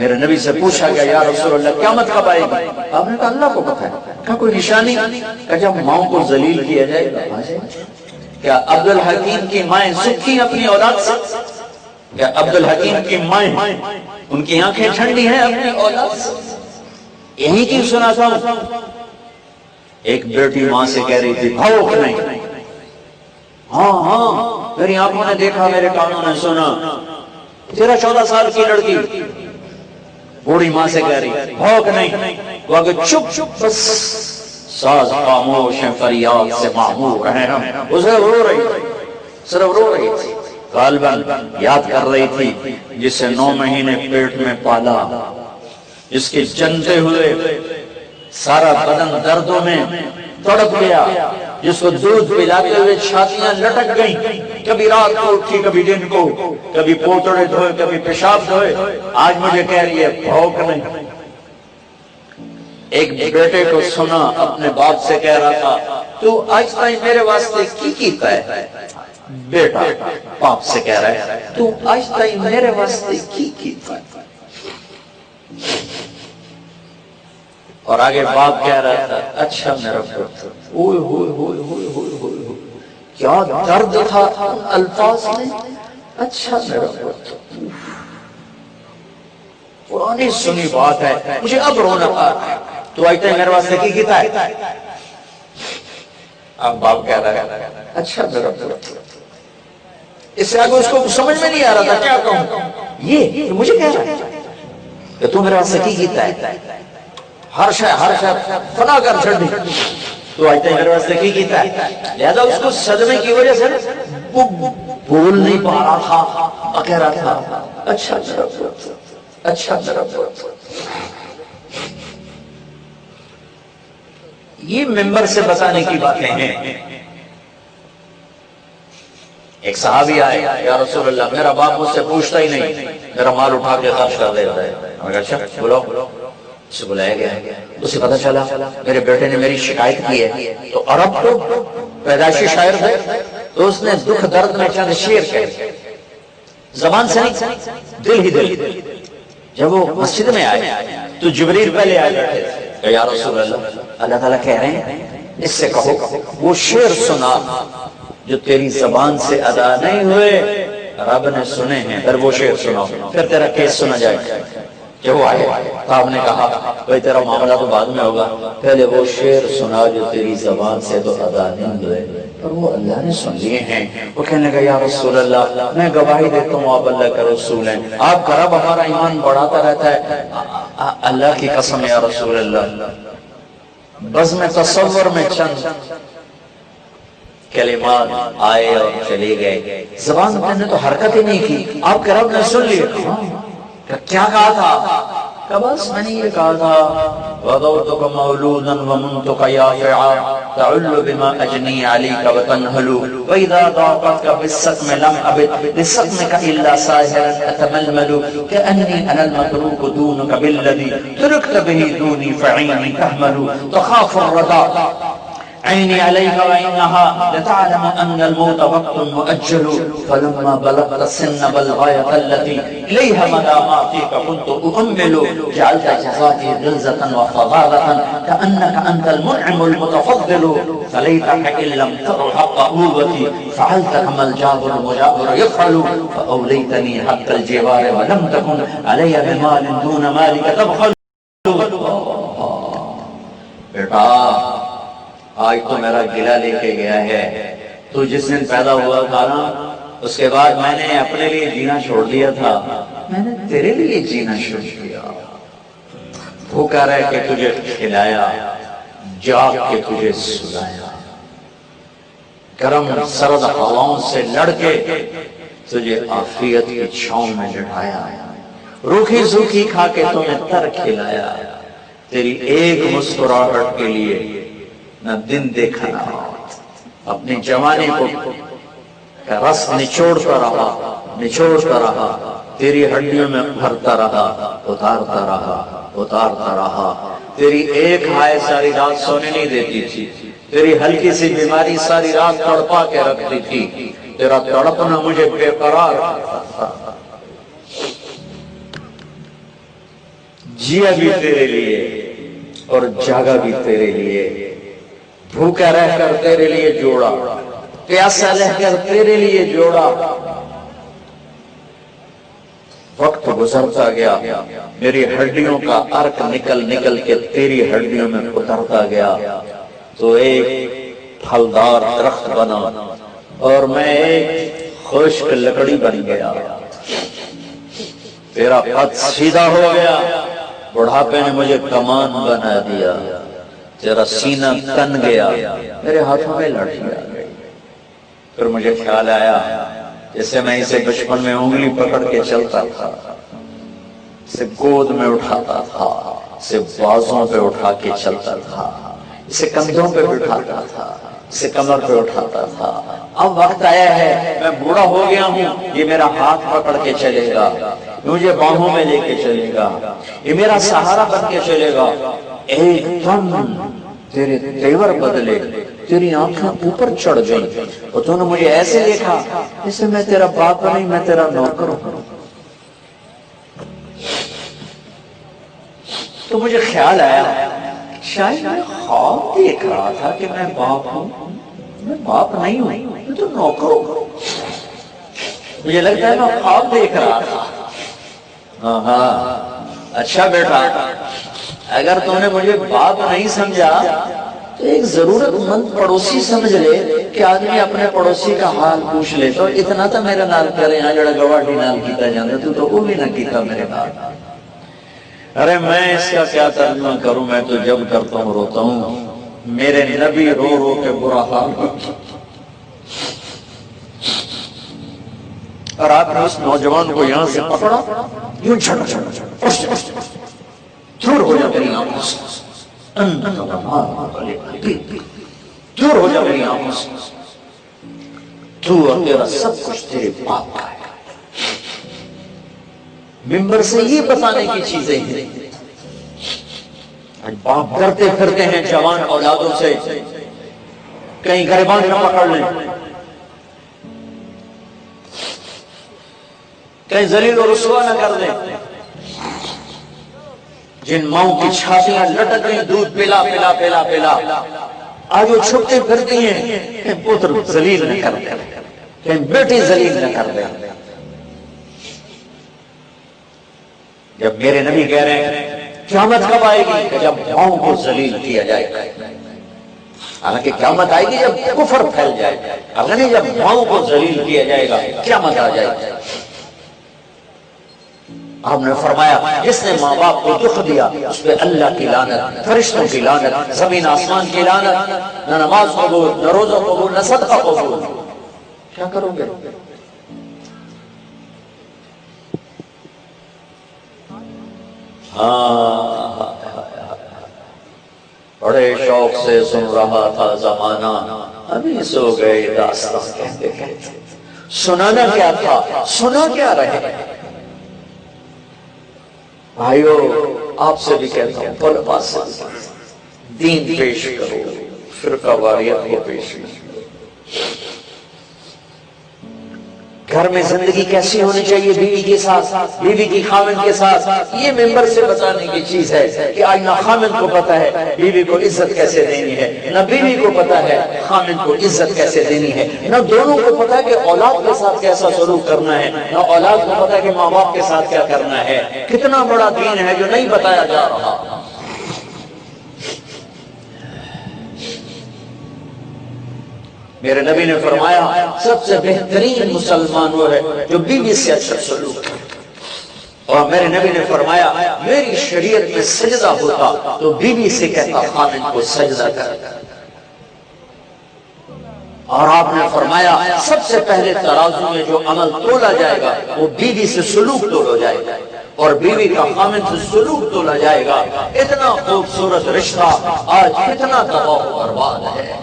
میرے نبی سے پوچھا گیا یا رسول اللہ قیامت کب آئے گی؟ آپ نے کہا اللہ کو پتہ ہے۔ کہا کوئی نشانی؟ کہا جب ماؤں کو ذلیل کیا جائے گا۔ کیا عبد الحکیم کی مائیں سکھی اپنی اولاد سے؟ کیا عبد الحکیم کی مائیں ان کی آنکھیں ٹھنڈی ہیں اپنی اولاد سے؟ یہی کی سنا تھا۔ ایک بیٹی ماں سے کہہ رہی تھی بھوک نہیں، ہاں ہاں میری آنکھوں نے دیکھا، میرے کانوں نے سنا۔ 13-14 سال کی لڑکی بوڑھی ماں سے کہہ رہی بھوک نہیں، وہ کہ چپ چپ بس ساز خاموش ہیں فریاد سے معمور ہیں ہم۔ اسے رو رہی تھی، صرف رو رہی تھی، غالباً یاد کر رہی تھی جسے 9 مہینے پیٹ میں پالا، جس کے جنتے ہوئے سارا بدن دردوں میں تڑپ گیا، جس کو دودھ پلاتے ہوئے چھاتیاں لٹک گئیں، کبھی رات کو اٹھی کبھی دن کو، کبھی پوتڑے دھوئے کبھی پیشاب دھوئے، آج مجھے کہہ رہی ہے بھوک نہیں۔ ایک بیٹے کو سنا اپنے باپ سے کہہ رہا تھا تو آج تائیں میرے واسطے کی کیتا ہے؟ بیٹا باپ سے کہہ رہا ہے تو آج تائیں میرے واسطے کی کیتا ہے؟ اور آگے باپ کہہ رہا تھا اچھا میرا پتر، اوئے ہوئے ہوئے ہوئے ہوئے ہوئے کیا درد تھا الفاظ میں، اچھا میرا پتر۔ پرانی سنی بات ہے، مجھے اب رونا آ رہا ہے، تو آج تک میرے واسطے کی کیتا ہے؟ اب باپ کہہ رہا ہے اچھا میرا پتر۔ اس سے آگے اس کو سمجھ میں نہیں آ رہا تھا کیا کہوں، یہ مجھے کہہ رہا ہے کہ تو میرے واسطے کی کیتا ہے؟ ہر شے فنا کر چھڑی تو آج تک میرے واسطے کی کیتا ہے؟ لہذا اس کو صدمے کی وجہ سے وہ بول نہیں پا رہا تھا، کہہ رہا تھا اچھا میرا پتر، اچھا میرا پتر۔ یہ ممبر سے بتانے کی باتیں ہیں۔ ایک صحابی آئے یا رسول اللہ میرا باپ مجھ سے پوچھتا ہی نہیں، میرا مال اٹھا کے خرچ کر دیتا ہے۔ میں کہا اچھا بولو، اسے بلایا گیا، اسے پتا چلا میرے بیٹے نے میری شکایت کی ہے، تو عرب تو پیدائشی شاعر تھے، تو اس نے دکھ درد میں چند شعر کہے، زبان سے نہیں دل ہی دل۔ جب وہ مسجد میں آئے تو جبریل پہلے آئے بیٹھے تھے کہ یا رسول اللہ اللہ تعالیٰ کہہ رہے ہیں اس سے کہو وہ شعر سنا جو تیری زبان سے ادا نہیں ہوئے، رب نے سنے ہیں، پھر وہ شعر سناؤ، پھر تیرا کیس سنا جائے گا۔ جب وہ آئے تو آپ نے کہا بھئی تیرا معاملہ تو بعد میں ہوگا، پہلے وہ شعر سنا جو تیری زبان سے تو ادا نہیں ہوئے، اور وہ اللہ نے سن لیے ہیں۔ وہ کہنے لگا یا رسول اللہ میں گواہی دیتا ہوں آپ اللہ کا رسول ہیں، آپ کا رب ہمارا ایمان بڑھاتا رہتا ہے، اللہ کی قسم یا رسول اللہ۔ بزم تصور میں چند کلمات آئے اور چلے گئے، زبان نے تو حرکت ہی نہیں کی، آپ کے رب نے سن لیے۔ کیا کہا تھا؟ کہ بس میں نے یہ کہا تھا وَضَوْتُكَ مَوْلُودًا وَمُنْتُكَ يَافِعًا تَعُلُّ بِمَا أَجْنِي عَلَيْكَ وَتَنْهَلُ وَإِذَا ضَاقَتْكَ بِالسَّقْمِ لَمْ أَبِدْ لِسَقْمِكَ إِلَّا سَاهِرًا أَتَمَلْمَلُ كَأَنِّي أَنَا الْمَتْرُوكُ دُونُكَ بِالَّذِي تُرِكْتَ بِهِ دُونِي فَعِينِي تَحْمَلُ تَخَافُ الرَّدَى عيني عليك وإنها لتعلم أن الموت وقت مؤجل فلما بلغت السن بالغاية التي إليها مداماتك كنت أؤمل جعلت جزائي غلزة وفضالة كأنك أنت المنعم المتفضل فليتك إن لم تر حق قوتي فعلت كما الجابر المجابر يفعل فأوليتني حق الجوار ولم تكن علي بمال دون مالك تبخل۔ بیٹا آج تو میرا گلہ لے کے گیا ہے، تو جس دن پیدا ہوا تھا نا اس کے بعد میں نے اپنے لیے جینا چھوڑ دیا تھا، میں نے تیرے لیے جینا شروع کیا۔ وہ کہہ رہا ہے کہ تجھے کھلایا، جاگ کے تجھے سلایا، گرم سرد ہواؤں سے لڑ کے تجھے عافیت کی چھاؤں میں لٹایا، روکھی سوکھی کھا کے تمہیں تر کھلایا، تیری ایک مسکراہٹ کے لیے نہ دن دیکھا نہ رات، اپنی جوانی کو رس نچوڑتا رہا، تیری ہڈیوں میں بھرتا رہا، اتارتا رہا، تیری ایک ہائے ساری رات سونے نہیں دیتی تھی، تیری ہلکی سی بیماری ساری رات تڑپا کے رکھتی تھی، تیرا تڑپنا مجھے بے قرار کرتا تھا۔ جیا بھی تیرے لیے اور جاگا بھی تیرے لیے، بھوکا رہ کر تیرے لیے جوڑا، پیاسا رہ کر تیرے لیے جوڑا۔ وقت گزرتا گیا، میری ہڈیوں کا ارک نکل نکل کے تیری ہڈیوں میں اترتا گیا، تو ایک پھلدار درخت بنا اور میں ایک خشک لکڑی بن گیا۔ تیرا قد سیدھا ہو گیا، بڑھاپے نے مجھے کمان بنا دیا، تیرا سینہ تن گیا، میرے ہاتھوں میں لاٹھی آ گئی۔ پھر مجھے خیال آیا جیسے میں اسے بچپن میں انگلی پکڑ کے چلتا تھا، اسے گود میں اٹھاتا تھا، اسے بازوں پہ اٹھا کے چلتا تھا، اسے کندھوں پہ بٹھاتا تھا، اسے کمر پہ اٹھاتا تھا۔ اب وقت آیا ہے، میں بوڑھا ہو گیا ہوں، یہ میرا ہاتھ پکڑ کے چلے گا، مجھے باہوں میں لے کے چلے گا، یہ میرا سہارا بن کے چلے گا۔ ایک دم تیرے تیور بدلے، تیری آنکھیں اوپر چڑھ گئی اور تو نے مجھے ایسے دیکھا جیسے میں تیرا باپ نہیں، میں تیرا نوکر ہوں۔ تو مجھے خیال آیا شاید میں خواب دیکھ رہا تھا کہ میں باپ ہوں، میں باپ نہیں ہوں، میں تو نوکر ہوں۔ مجھے لگتا ہے میں خواب دیکھ رہا تھا۔ ہاں اچھا بیٹا، اگر تو نے مجھے باپ نہیں سمجھا تو ایک ضرورت مند پڑوسی سمجھ لے کہ آدمی اپنے پڑوسی کا حال پوچھ لے، تو اتنا تو میرے نال کرے، یہاں جڑا گواٹی نال کیتا جاندہ تو وہ بھی نہ کیتا میرے نال۔ ارے میں اس کا کیا ترجمہ کروں، میں تو جب کرتا ہوں روتا ہوں، میرے نبی رو رو کے برا حال۔ اور آپ نے اس نوجوان کو یہاں سے پکڑا، یوں چھڑا چھڑا چھڑا، دور ہو جا میری آنکھوں سے، دور ہو جا میری آنکھوں سے، تو اور تیرا سب کچھ تیرے باپ کا ہے۔ ممبر سے یہ بتانے کی چیزیں ہیں۔ باپ ڈرتے پھرتے ہیں جوان اولادوں سے، کہیں گریبان نہ پکڑ لیں، کہیں ذلیل و رسوا نہ کر دیں۔ جن ماؤں کی چھاتیاں لٹک گئی دودھ پلا پلا پلا پلا، آج وہ چھپتے پھرتی ہیں کہ پتر ذلیل نہ کر دیں، کہ بیٹی ذلیل نہ کر دیں۔ جب میرے نبی کہہ رہے ہیں قیامت کب آئے گی کہ جب ماؤں کو ذلیل کیا جائے گا، حالانکہ قیامت آئے گی جب کفر پھیل جائے گا، اگر جب ماؤں کو ذلیل کیا جائے گا قیامت آ جائے گی۔ آپ نے فرمایا جس نے ماں باپ کو دکھ دیا اس پہ اللہ کی لعنت، فرشتوں کی لعنت، زمین آسمان کی لعنت، نہ نماز قبول، نہ روزہ قبول، نہ صدقہ قبول۔ کیا کرو گے؟ ہاں بڑے شوق سے سن رہا تھا زمانہ، ابھی سو گئے داستان کہتے کہتے۔ سنانا کیا تھا، سنا کیا رہے؟ بھائیو آپ سے بھی کہتا ہوں، طلباء سے دین پیش کرو، فرقہ واریت کو پیش کرو۔ گھر میں زندگی کیسی ہونی چاہیے بیوی کے ساتھ، بیوی کی خاوند کے ساتھ، یہ ممبر سے بتانے کی چیز ہے کہ آج نہ خاوند کو پتا ہے بیوی کو عزت کیسے دینی ہے، نہ بیوی کو پتا ہے خاوند کو عزت کیسے دینی ہے، نہ دونوں کو پتا ہے کہ اولاد کے ساتھ کیسا سلوک کرنا ہے، نہ اولاد کو پتا ہے کہ ماں باپ کے ساتھ کیا کرنا ہے۔ کتنا بڑا دین ہے جو نہیں بتایا جا رہا۔ میرے نبی نے فرمایا سب سے بہترین مسلمان وہ ہے جو بیوی سے اچھا سلوک ہے، اور میرے نبی نے فرمایا میری شریعت میں سجدہ ہوتا تو بیوی سے کہتا خاوند کو سجدہ کر۔ اور آپ نے فرمایا سب سے پہلے ترازو میں جو عمل تولا جائے گا وہ بیوی سے سلوک تولا جائے گا، اور بیوی کا خاوند سے سلوک تولا جائے گا۔ اتنا خوبصورت رشتہ آج کتنا تباہ و برباد ہے،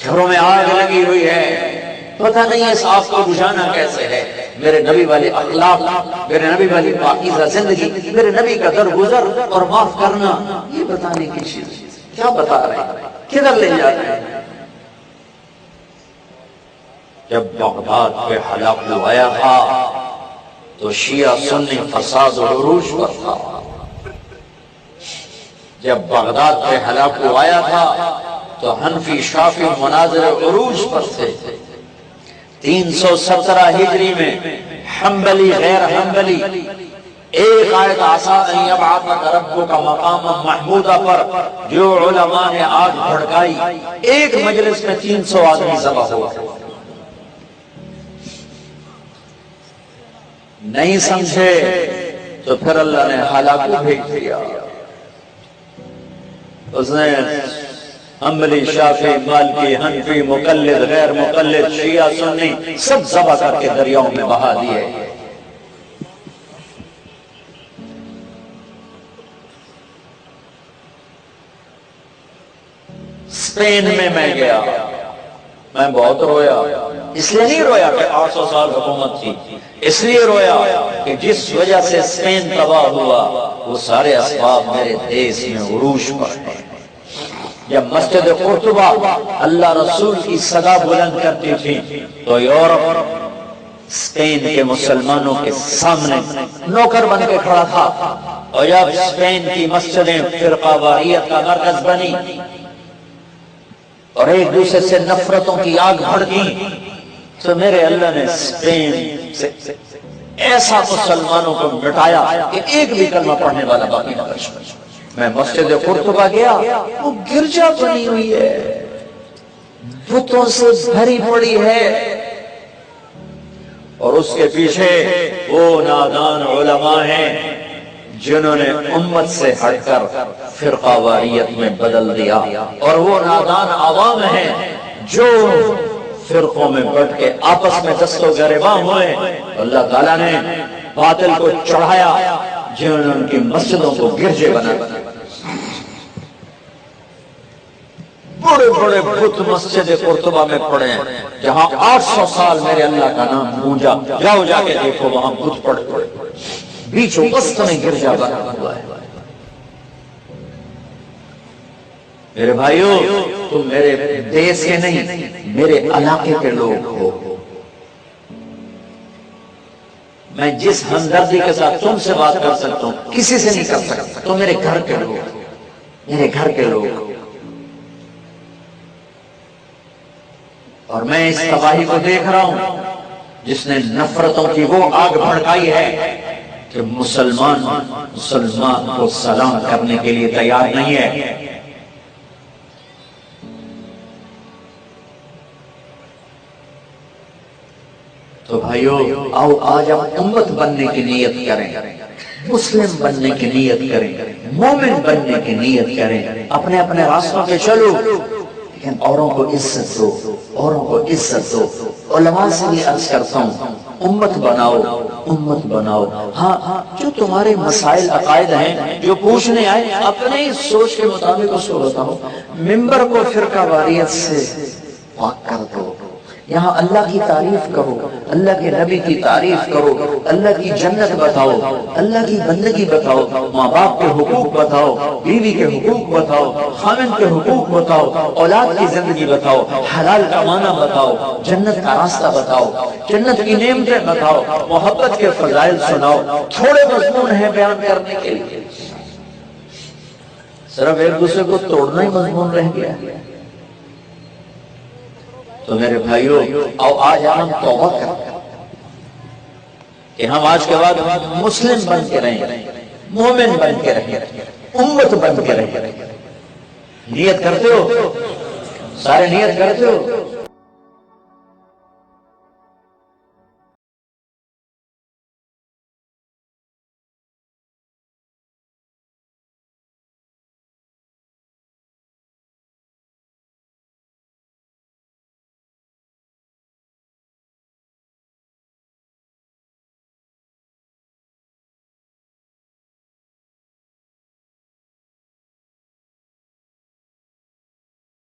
گھروں میں آگ لگی ہوئی ہے، پتہ نہیں اس آگ کو بجھانا کیسے ہے۔ میرے نبی والے اخلاق، میرے نبی والی پاکیزہ زندگی، میرے نبی کا درگزر اور معاف کرنا، یہ بتانے کی چیز کیا بتا رہے ہیں، کدھر لے جا رہے ہیں؟ جب بغداد پہ ہلاکو آیا تھا تو شیعہ سنی فساد و عروج پر تھا۔ جب بغداد پہ ہلاکو آیا تھا تو حنفی شافعی مناظر عروج پر تھے۔ 317 ہجری میں حنبلی غیر حنبلی ایک آیت عسیٰ ان یبعثک ربک مقاما محمودا پر جو علماء نے آگ بھڑکائی، ایک مجلس میں 300 آدمی ذبح ہوا۔ نہیں سمجھے تو پھر اللہ نے ہلاکو بھیج دیا۔ اس نے حنبلی، شافعی، مالکی، حنفی، مقلد، غیر مقلد، شیعہ، سنی سب ذبح کر کے دریاؤں میں بہا دیے۔ اسپین میں گیا، میں بہت رویا۔ اس لیے نہیں رویا کہ 800 سال حکومت تھی، اس لیے رویا کہ جس وجہ سے اسپین تباہ ہوا وہ سارے اسباب میرے دیس میں عروج پر ہیں۔ جب مسجد قرطبہ اللہ رسول کی صدا بلند کرتی تھی تو یورپ اسپین کے مسلمانوں کے سامنے نوکر بن کے کھڑا تھا، اور جب اسپین کی مسجدیں فرقہ واریت کا مرکز بنی اور ایک دوسرے سے نفرتوں کی آگ بھڑکی تو میرے اللہ نے اسپین سے ایسا مسلمانوں کو مٹایا کہ ایک بھی کلمہ پڑھنے والا باقی نہ بچا۔ میں مسجد قرطبہ گیا، وہ گرجا بنی ہوئی ہے، بتوں سے بھری پڑی ہے، اور اس کے پیچھے وہ نادان علماء ہیں جنہوں نے امت سے ہٹ کر فرقہ واریت میں بدل دیا، اور وہ نادان عوام ہیں جو فرقوں میں بٹ کے آپس میں دست و گریباں ہوئے۔ اللہ تعالیٰ نے باطل کو چڑھایا جنہوں نے ان کی مسجدوں کو گرجے بنا۔ بڑے بڑے بت مسجد قرطبہ میں پڑے ہیں جہاں 800 سال میرے اللہ کا نام گونجا۔ جاؤ جا کے دیکھو وہاں بت پڑے پڑے، بیچ وسط میں گرجا بنا ہوا ہے۔ میرے بھائیو، تم میرے دیس کے نہیں، میرے علاقے کے لوگ ہو۔ میں جس ہمدردی کے ساتھ تم سے بات کر سکتا ہوں کسی سے نہیں کر سکتا۔ تو میرے گھر کے لوگ، میرے گھر کے لوگ، اور میں اس تباہی کو دیکھ رہا ہوں جس نے نفرتوں کی وہ آگ بھڑکائی ہے کہ مسلمان کو سلام کرنے کے لیے تیار نہیں ہے۔ تو بھائیو، آؤ آج ہم امت بننے کی نیت کریں، مسلم بننے کی نیت کریں، مومن بننے کی نیت کریں، اپنے اپنے راستوں پہ چلو، لیکن اوروں کو عزت دو، اوروں کو عزت دو۔ علماء سے بھی عرض کرتا ہوں، امت بناؤ، امت بناؤ۔ ہاں، جو تمہارے مسائل عقائد ہیں جو پوچھنے آئے، اپنے سوچ کے مطابق اس کو بتاؤ۔ ممبر کو فرقہ واریت سے پاک کر دو، یہاں اللہ کی تعریف کرو، اللہ کے نبی کی تعریف کرو، اللہ کی جنت بتاؤ، اللہ کی بندگی بتاؤ، ماں باپ کے حقوق بتاؤ، بیوی کے حقوق بتاؤ، خاوند کے حقوق بتاؤ، اولاد کی زندگی بتاؤ، حلال کمانا بتاؤ، جنت کا راستہ بتاؤ، جنت کی نعمتیں بتاؤ، محبت کے فضائل سناؤ۔ تھوڑے مضمون ہیں بیان کرنے کے لیے، صرف ایک دوسرے کو توڑنا ہی مضمون رہ گیا۔ تو میرے بھائیو، آؤ آج ہم توبہ کریں کہ ہم آج کے بعد مسلم بن کے رہیں، مومن بن کے رہیں، امت بن کے رہیں۔ نیت کرتے ہو؟ سارے نیت کرتے ہو؟